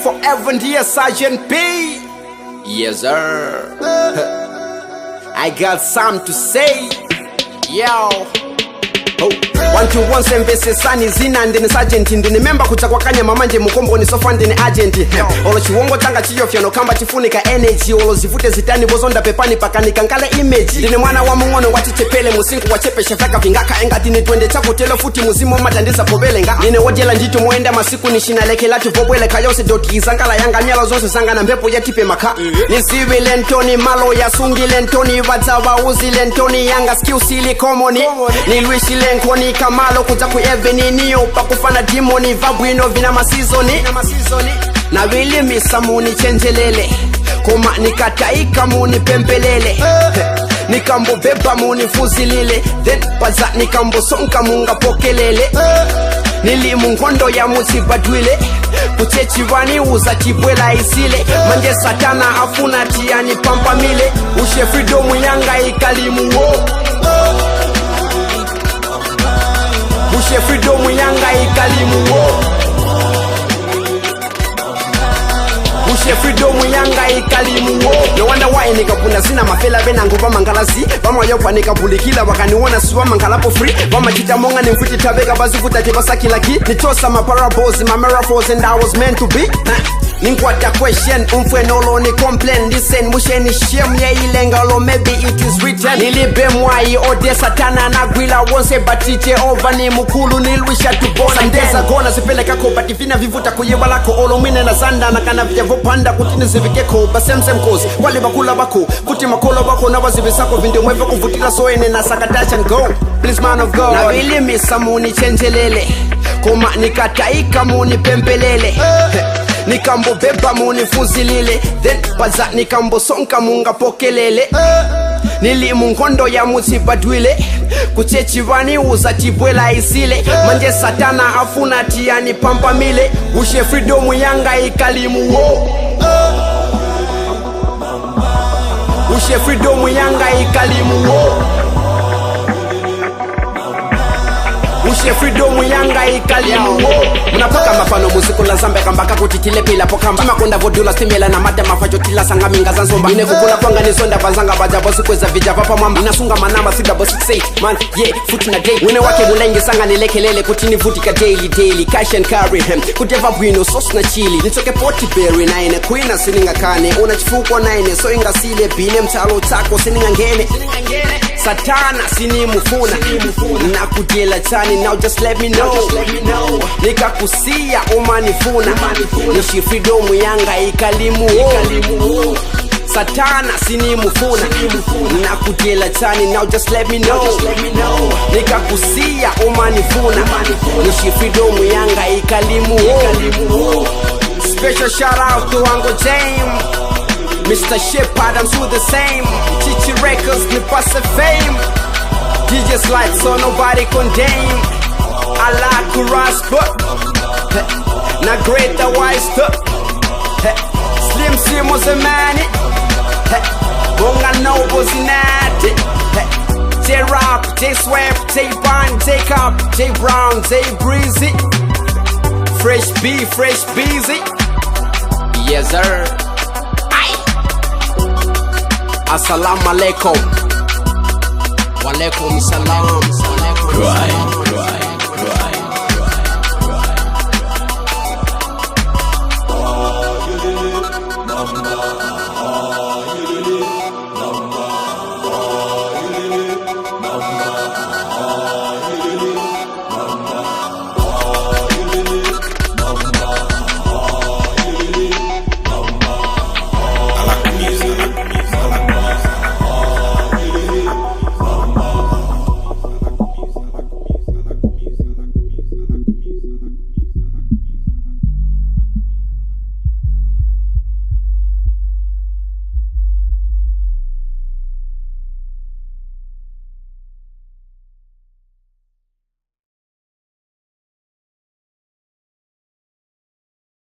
forever, dear Sirgent P. Yes, sir. I got something to say. Yo. Oh. 121 sembese sani zina ndine Sirgent ndine member kucha kwa kanya mamanje mukombo ni sofa ndine agent. Olo chiwongo tanga chiyo fyano kamba chifunika energy. Olo zivute zitani bozonda pepani pakanika nkale image. Ndine mwana wa mungono wachichepele musinku wachepe shafaka vingaka enga dine twende chakutelo futi muzimo matandisa pobelenga. Ndine wojela nditu muenda masiku nishina leke lati vobwele kayose doti izangala yanga nyalo zonse zanga na mpepo ya tipe maka. Nisiwi lentoni malo ya sungi lentoni wadzawa uzi lentoni yanga skill sili komoni. Nilwishi lenkoni kamalo kuja ku evenini opa kufana dimoni vabwino vina masizoni. Na wili misamuni chenjelele koma nikataika muni pempelele. Nikambo beba muni fuzilile then paza nikambo sonka munga pokelele. Nilimu ngondo ya muzi badwile kuchechiwani uza chibwela isile. Manje satana afuna tiani pampamile ushe freedom yanga ikalimu wo. Ushe freedom yanga ikalimu wo. Ushe freedom yanga ikalimu wo. No wonder why nikapuna zina mafela bena nguva mangalazi. Vama yopa nikabulikila wakaniwona suwa mangalapo free. Vama chitamonga ni mfuti tabeka bazukuta tibasa kilaki. Nitosa ma parables ma metaphors and I was meant to be. Ninkwata question umfwe nolo ni complain. Listen mushe ni shame ye ilenga lo maybe it is written. Nilibe mwai ode satana na gwila wonse batiche over ni mukulu nilwisha tubona. Sandeza gona zipele kako batifina vivuta kuyewa lako. Olo mine na zanda na kana vijavo panda kutini zivikeko. Basemsem kozi wale bakula bako kuti makolo bako na wazibisako vinde mweve kuvutila soene na sakadash and go. Please man of God. Na wili misamuni chenjelele koma nikataika muni pempelele. Nikambo beba muni fuzilile then paza nikambo sonka munga pokelele. Nilimu ngondo ya muzi badwile kuchechiwani uza chibwela isile. Manje satana afuna tiani pampamile ushe freedom yanga ikalimu wo. Ushe freedom yanga ikalimu wo. Ushe freedom yanga ikalimu wo. Munapaka mafano muziko la zambe kambaka kutitile pila pokamba. Chima konda vodula stimela na mada mafajo tila sanga minga zanzomba. Ine kukula kwanga nisonda bazanga baja bosi kweza vijava pa mwamba. Inasunga manamba sida bosi say man yeah futi na day. Wine wake mulenge sanga nilekelele kutini vutika daily. Cash and carry him kuteva bwino sauce na chili. Nitoke poti berry na ine kuina sininga kane. Unachifukwa na ine so inga sile bine mtalo tako sininga ngene. Satana sini mufuna na kujela chani now just let me know. Nikakusia umanifuna nishi freedom yanga ikalimu wo. Satana sini mufuna na kujela chani now just let me know. Nikakusia umanifuna nishi freedom yanga ikalimu wo. Special shout out to Uncle James, Mr. Shepard, I'm still the same. Chichi Records, ni pass fame. DJ's light so nobody condemn. I like to rasp na greater wise up. Slim Simons a man. Bonga Nobles in it. J-Rock, J-Swap, J-Bond, J-Cop, J-Brown, J-Breezy. Fresh B, Fresh Beezy. Yes sir. Assalamu alaikum. Walaikum salam.